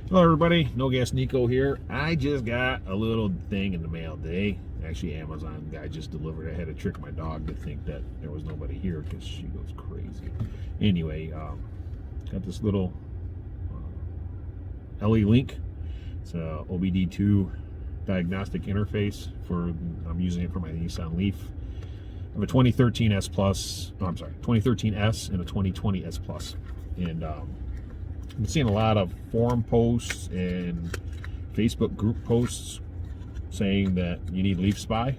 Hello everybody, No Gas Nico here. I just got a little thing in the mail today. Actually, Amazon guy just delivered. I had to trick my dog to think that there was nobody here because she goes crazy. Anyway, got this little LELink. It's a OBD-II diagnostic interface for. I'm using it for my Nissan Leaf. I have a 2013 S Plus. Oh, I'm sorry, 2013 S and a 2020 S Plus, and I've been seeing a lot of forum posts and Facebook group posts saying that you need LeafSpy.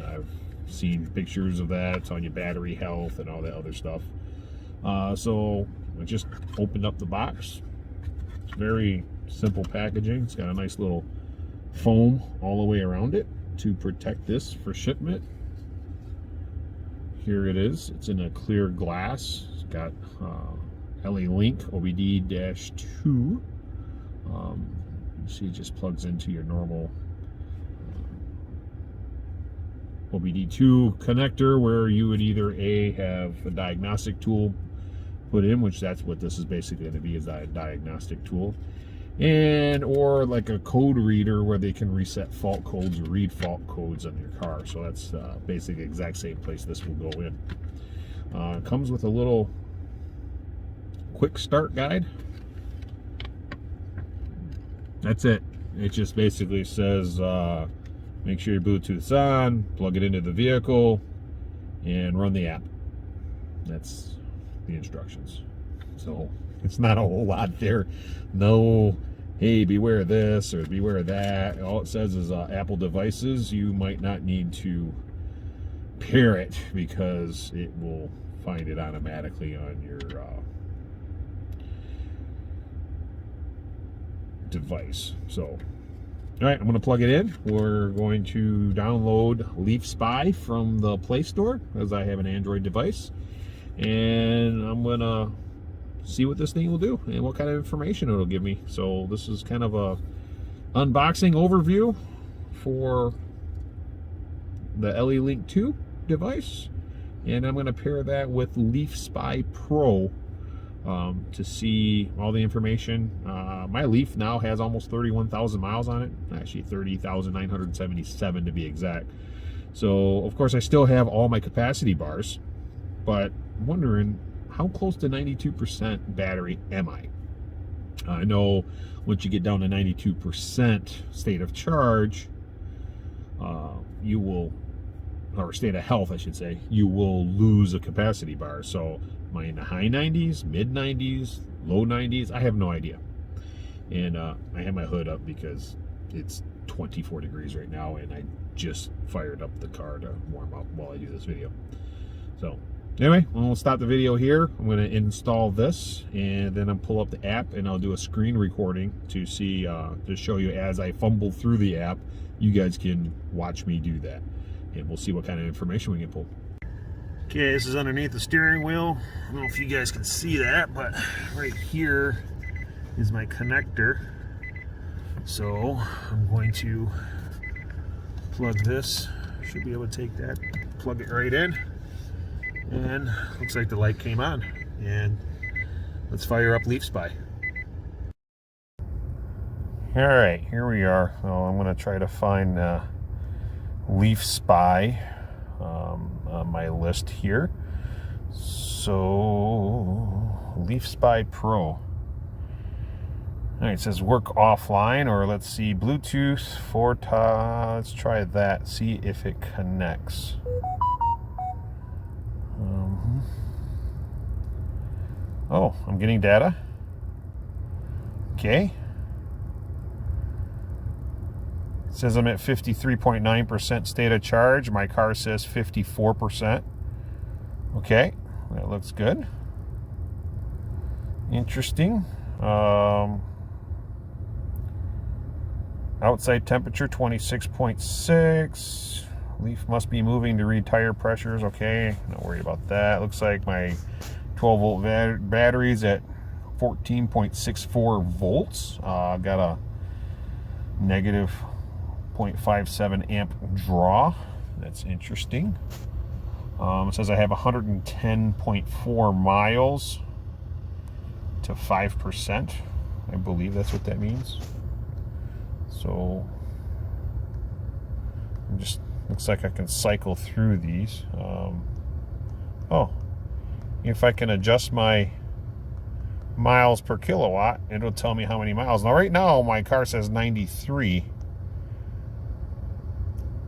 I've seen pictures of that. It's on your battery health and all that other stuff. So I just opened up the box. It's very simple packaging. It's got a nice little foam all the way around it to protect this for shipment. Here it is. It's in a clear glass. It's got LELink OBD-II. You see, it just plugs into your normal OBD-II connector, where you would either have a diagnostic tool put in, which that's what this is basically going to be, is a diagnostic tool, and or like a code reader where they can reset fault codes or read fault codes on your car. So that's basically the exact same place this will go in. It comes with a little quick start guide. That's it. It just basically says make sure your Bluetooth's on, plug it into the vehicle, and run the app. That's the instructions. So it's not a whole lot there. No, hey, beware of this or beware of that. All it says is Apple devices, you might not need to pair it because it will find it automatically on your device. So, all right, I'm going to plug it in. We're going to download LeafSpy from the Play Store, as I have an Android device, and I'm going to see what this thing will do and what kind of information it'll give me. So this is kind of a unboxing overview for the LELink 2 device, and I'm going to pair that with LeafSpy Pro to see all the information. My Leaf now has almost 31,000 miles on it, actually 30,977 to be exact. So of course I still have all my capacity bars, but I'm wondering how close to 92% battery am I? I know once you get down to 92% state of charge, you will, or state of health I should say, you will lose a capacity bar. So am I in the high 90s, mid 90s, low 90s? I have no idea. And I have my hood up because it's 24 degrees right now, and I just fired up the car to warm up while I do this video. So anyway, we'll stop the video here. I'm going to install this, and then I'll pull up the app, and I'll do a screen recording to see, to show you as I fumble through the app. You guys can watch me do that, and we'll see what kind of information we can pull. Okay, this is underneath the steering wheel. I don't know if you guys can see that, but right here is my connector. So I'm going to plug this. Should be able to take that, plug it right in, and looks like the light came on. And let's fire up LeafSpy. All right, here we are. So I'm going to try to find LeafSpy on my list here. So LeafSpy Pro. All right, it says work offline, or let's see, Bluetooth for let's try that, see if it connects. Oh, I'm getting data. Okay. It says I'm at 53.9% state of charge. My car says 54%. Okay, that looks good. Interesting. Outside temperature 26.6. Leaf must be moving to read tire pressures. Okay, not worried about that. Looks like my 12-volt battery's at 14.64 volts. Got a negative 0.57 amp draw. That's interesting. It says I have 110.4 miles to 5%. I believe that's what that means. So just looks like I can cycle through these. Oh, if I can adjust my miles per kilowatt, it'll tell me how many miles. Now right now my car says 93.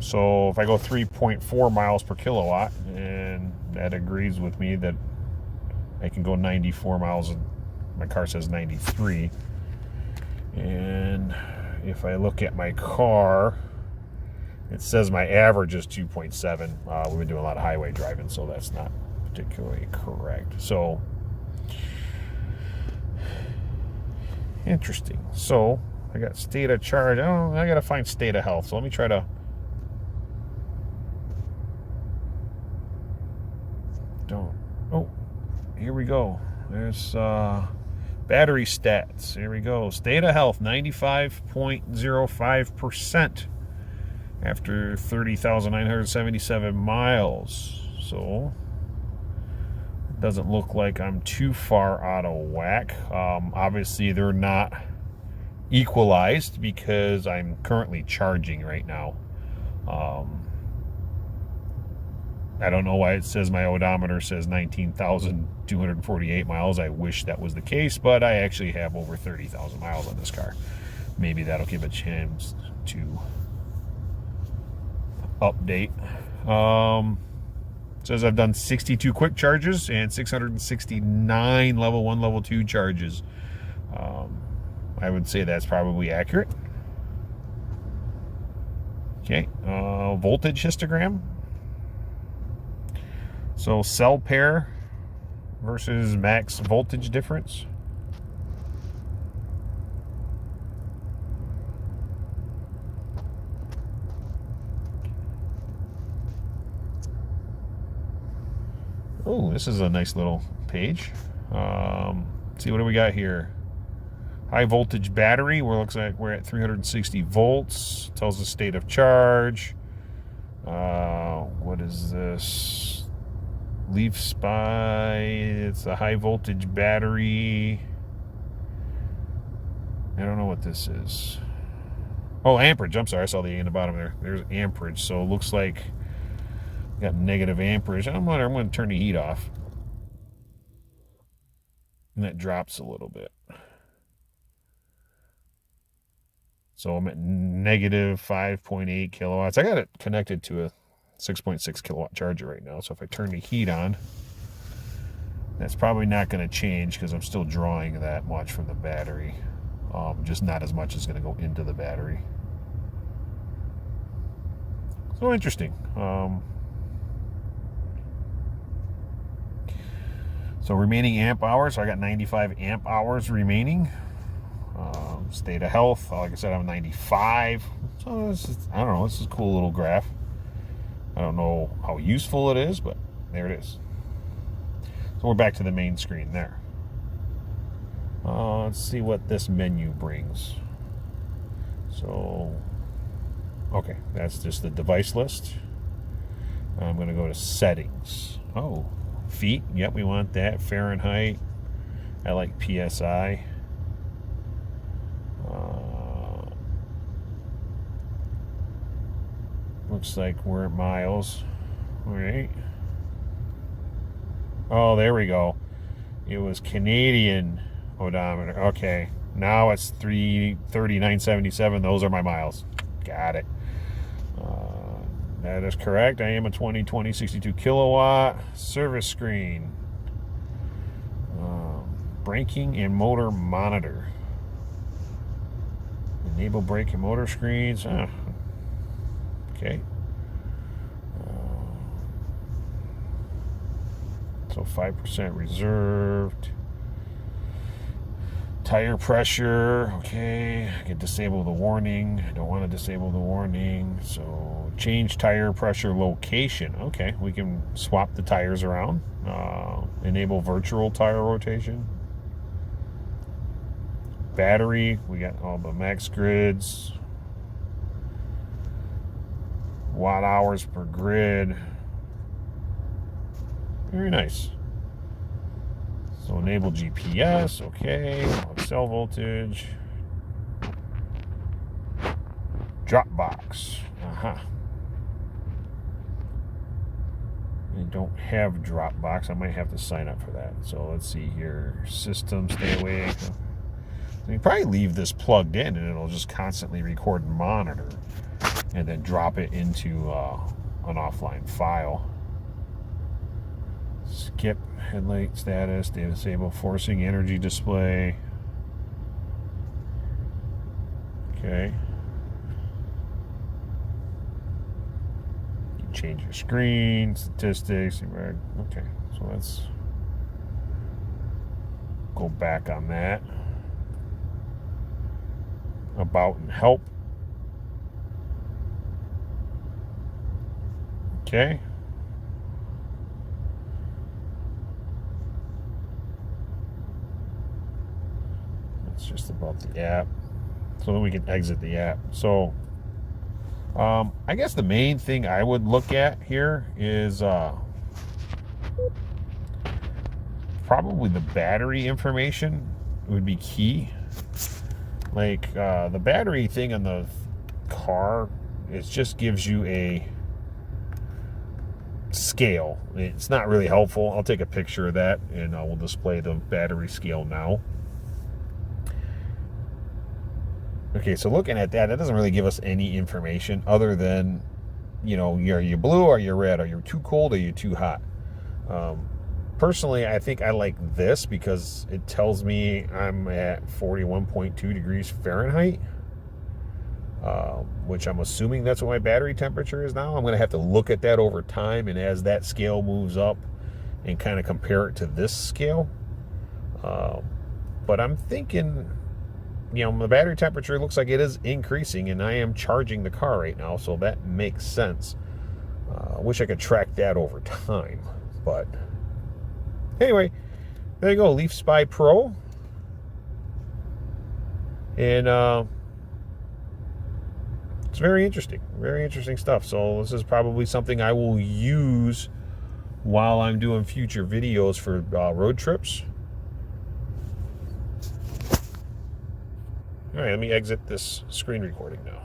So if I go 3.4 miles per kilowatt, and that agrees with me that I can go 94 miles, and my car says 93. And if I look at my car, it says my average is 2.7. We've been doing a lot of highway driving, so that's not particularly correct. So interesting. So I got state of charge. I got to find state of health. So let me try to. Oh, here we go. There's battery stats. Here we go. State of health, 95.05% after 30,977 miles. So it doesn't look like I'm too far out of whack. Obviously, they're not equalized because I'm currently charging right now. I don't know why it says my odometer says 19,248 miles. I wish that was the case, but I actually have over 30,000 miles on this car. Maybe that'll give a chance to update. It says I've done 62 quick charges and 669 level 1, level 2 charges. I would say that's probably accurate. Okay, voltage histogram. So cell pair versus max voltage difference. Oh, this is a nice little page. See, what do we got here? High voltage battery. Where it looks like we're at 360 volts. Tells the state of charge. What is this? LeafSpy. It's a high voltage battery. I don't know what this is. Oh, amperage. I'm sorry, I saw the A in the bottom there. There's amperage. So it looks like got negative amperage. I'm going to turn the heat off. And that drops a little bit. So I'm at negative 5.8 kilowatts. I got it connected to a 6.6 kilowatt charger right now. So if I turn the heat on, that's probably not going to change because I'm still drawing that much from the battery. Just not as much is going to go into the battery. So interesting. So remaining amp hours. So I got 95 amp hours remaining. State of health. Like I said, I'm 95. So this is, I don't know. This is a cool little graph. I don't know how useful it is, but there it is. So we're back to the main screen there. Let's see what this menu brings. So, okay, that's just the device list. I'm going to go to settings. Oh, feet. Yep, we want that. Fahrenheit. I like PSI. Looks like we're at miles. All right. Oh, there we go. It was Canadian odometer. Okay. Now it's 339.77. Those are my miles. Got it. That is correct. I am a 2020 62 kilowatt service screen. Braking and motor monitor. Enable brake and motor screens. Okay. So 5% reserved. Tire pressure. Okay. I can disable the warning. I don't want to disable the warning. So change tire pressure location. Okay. We can swap the tires around. Enable virtual tire rotation. Battery. We got all the max grids. Watt hours per grid. Very nice. So enable GPS, okay. Cell voltage. Dropbox. I don't have Dropbox. I might have to sign up for that. So let's see here. System, stay away. You can probably leave this plugged in and it'll just constantly record and monitor and then drop it into an offline file. Skip headlight status, disable forcing energy display. Okay. You change your screen, statistics. Okay, so let's go back on that. About and help. Okay. That's just about the app. So then we can exit the app. So I guess the main thing I would look at here is probably the battery information would be key. Like the battery thing on the car, it just gives you a scale. It's not really helpful. I'll take a picture of that and I will display the battery scale now. Okay, so looking at that, it doesn't really give us any information other than, you know, are you blue or are you red? Are you too cold or are you too hot? Personally, I think I like this because it tells me I'm at 41.2 degrees Fahrenheit, which I'm assuming that's what my battery temperature is now. I'm going to have to look at that over time, and as that scale moves up and kind of compare it to this scale. But I'm thinking, you know, my battery temperature looks like it is increasing, and I am charging the car right now, so that makes sense. I wish I could track that over time, but anyway, there you go, LeafSpy Pro. And it's very interesting stuff. So this is probably something I will use while I'm doing future videos for road trips. All right, let me exit this screen recording now.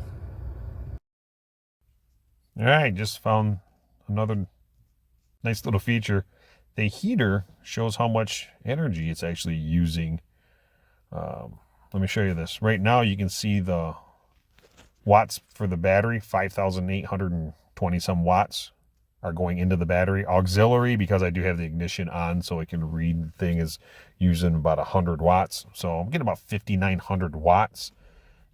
All right, just found another nice little feature. The heater shows how much energy it's actually using. Let me show you this. Right now you can see the watts for the battery, 5,820 some watts are going into the battery. Auxiliary, because I do have the ignition on so it can read the thing, is using about 100 watts. So I'm getting about 5,900 watts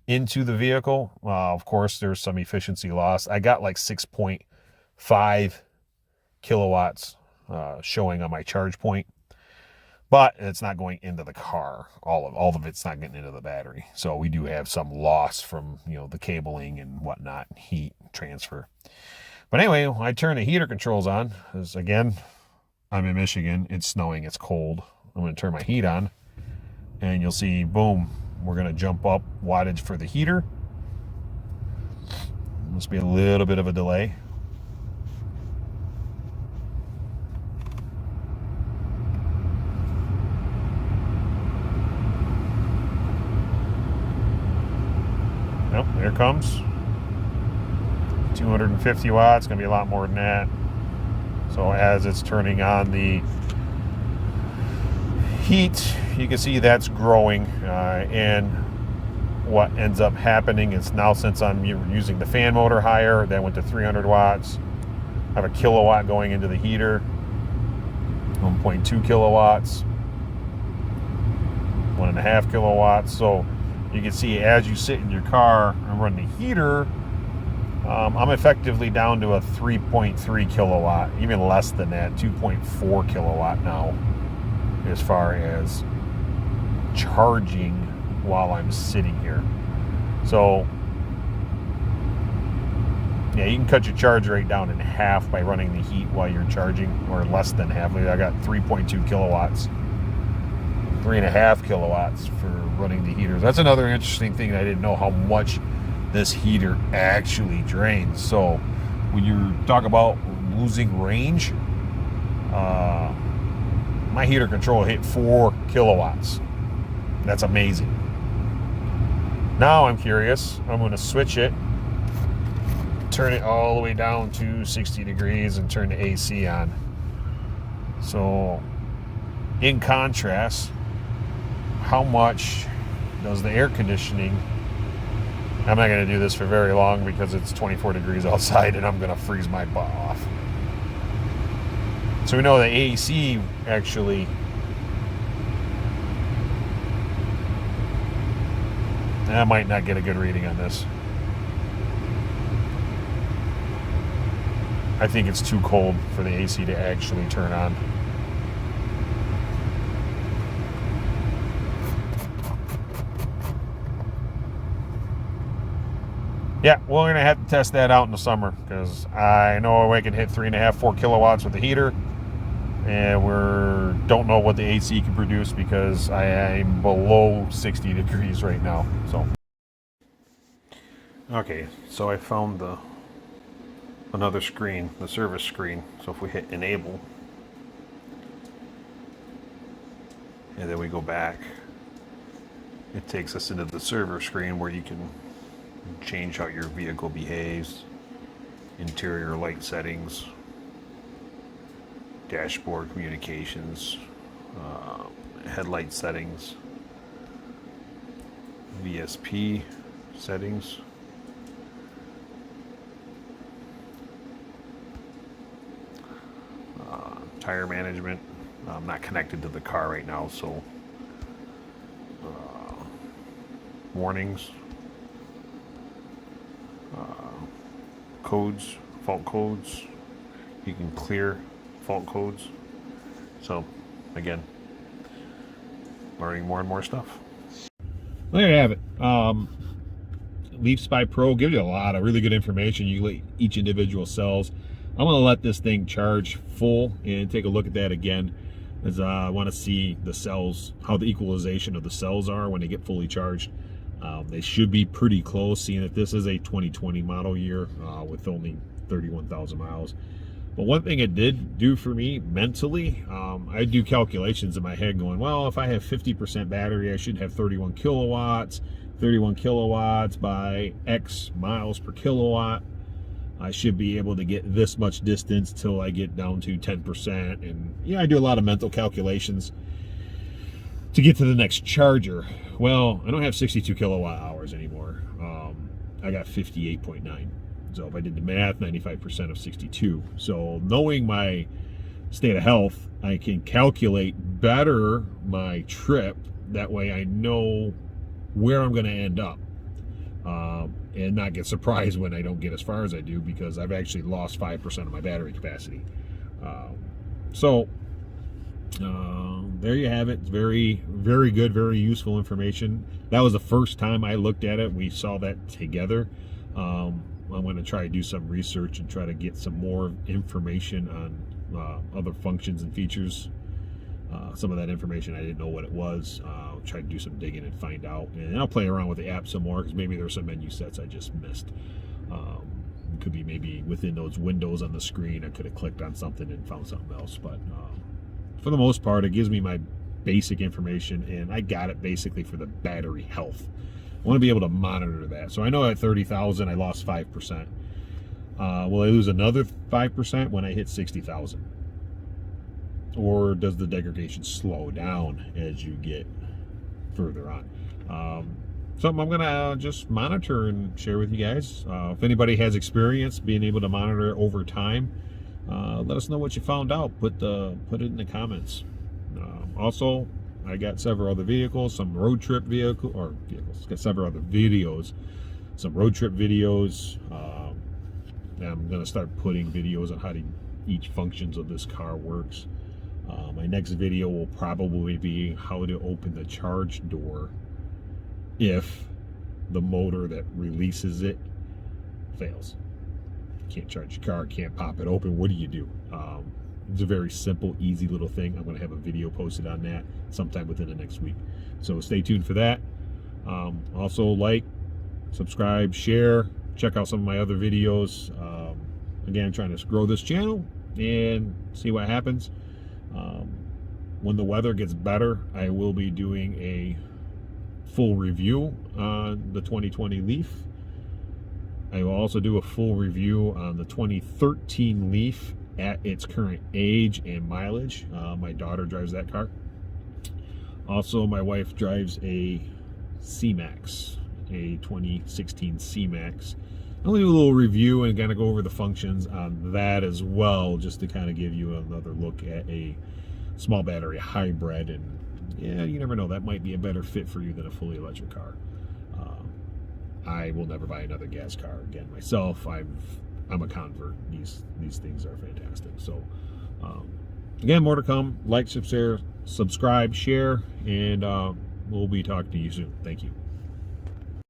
into the vehicle. Of course, there's some efficiency loss. I got like 6.5 kilowatts showing on my charge point, but it's not going into the car. All of it's not getting into the battery. So we do have some loss from, you know, the cabling and whatnot, heat transfer. But anyway, I turn the heater controls on, because again, I'm in Michigan. It's snowing. It's cold. I'm going to turn my heat on, and you'll see, boom, we're going to jump up wattage for the heater. Must be a little bit of a delay. Nope, there it comes. 250 watts, going to be a lot more than that. So as it's turning on the heat, you can see that's growing. And what ends up happening is now, since I'm using the fan motor higher, that went to 300 watts. I have a kilowatt going into the heater, 1.2 kilowatts, 1.5 kilowatts. So you can see as you sit in your car and run the heater, I'm effectively down to a 3.3 kilowatt, even less than that, 2.4 kilowatt now, as far as charging while I'm sitting here. So yeah, you can cut your charge rate down in half by running the heat while you're charging, or less than half. I got 3.2 kilowatts, 3.5 kilowatts for running the heaters. That's another interesting thing. I didn't know how much this heater actually drains. So when you talk about losing range, my heater control hit 4 kilowatts. That's amazing. Now I'm curious. I'm going to switch it, turn it all the way down to 60 degrees, and turn the AC on. So, in contrast, how much does the air conditioning... I'm not going to do this for very long because it's 24 degrees outside and I'm going to freeze my butt off. So we know the AC actually... I might not get a good reading on this. I think it's too cold for the AC to actually turn on. Yeah, we're going to have to test that out in the summer because I know I can hit 3.5, 4 kilowatts with the heater, and we don't know what the AC can produce because I am below 60 degrees right now. So, okay, so I found another screen, the service screen. So if we hit enable, and then we go back, it takes us into the server screen where you can change how your vehicle behaves, interior light settings, dashboard communications, headlight settings, VSP settings, tire management. I'm not connected to the car right now, so warnings, codes, fault codes. You can clear fault codes. So again, learning more and more stuff. There you have it. LeafSpy Pro gives you a lot of really good information. You let each individual cells. I'm going to let this thing charge full and take a look at that again, as I want to see the cells, how the equalization of the cells are when they get fully charged. They should be pretty close, seeing that this is a 2020 model year with only 31,000 miles. But one thing it did do for me mentally, I do calculations in my head going, well, if I have 50% battery, I should have 31 kilowatts. 31 kilowatts by X miles per kilowatt. I should be able to get this much distance till I get down to 10%. And yeah, I do a lot of mental calculations to get to the next charger. Well, I don't have 62 kilowatt hours anymore. I got 58.9. So if I did the math, 95% of 62. So knowing my state of health, I can calculate better my trip. That way I know where I'm going to end up. And not get surprised when I don't get as far as I do, because I've actually lost 5% of my battery capacity. There you have it. It's very, very good, very useful information. That was the first time I looked at it. We saw that together. I'm going to try to do some research and try to get some more information on other functions and features. Some of that information I didn't know what it was. I'll try to do some digging and find out, and I'll play around with the app some more, because maybe there's some menu sets I just missed. It could be maybe within those windows on the screen I could have clicked on something and found something else, but for the most part it gives me my basic information, and I got it basically for the battery health. I want to be able to monitor that. So I know at 30,000 I lost 5%. Will I lose another 5% when I hit 60,000? Or does the degradation slow down as you get further on? Something I'm gonna just monitor and share with you guys. If anybody has experience being able to monitor it over time, let us know what you found out. Put it in the comments. Also, I got several other vehicles, some road trip vehicles. Got several other videos, some road trip videos. I'm gonna start putting videos on how each functions of this car works. My next video will probably be how to open the charge door if the motor that releases it fails. Can't charge your car, can't pop it open. What do you do? It's a very simple, easy little thing. I'm going to have a video posted on that sometime within the next week. So stay tuned for that. Also, like, subscribe, share, check out some of my other videos. Again, I'm trying to grow this channel and see what happens. when the weather gets better, I will be doing a full review on the 2020 Leaf. I will also do a full review on the 2013 Leaf at its current age and mileage. My daughter drives that car. Also, my wife drives a C-Max, a 2016 C-Max. I'll do a little review and kind of go over the functions on that as well, just to kind of give you another look at a small battery hybrid. And yeah, you never know, that might be a better fit for you than a fully electric car. I will never buy another gas car again myself. I'm a convert. These things are fantastic. So again, more to come. Like, subscribe, share, and we'll be talking to you soon. Thank you.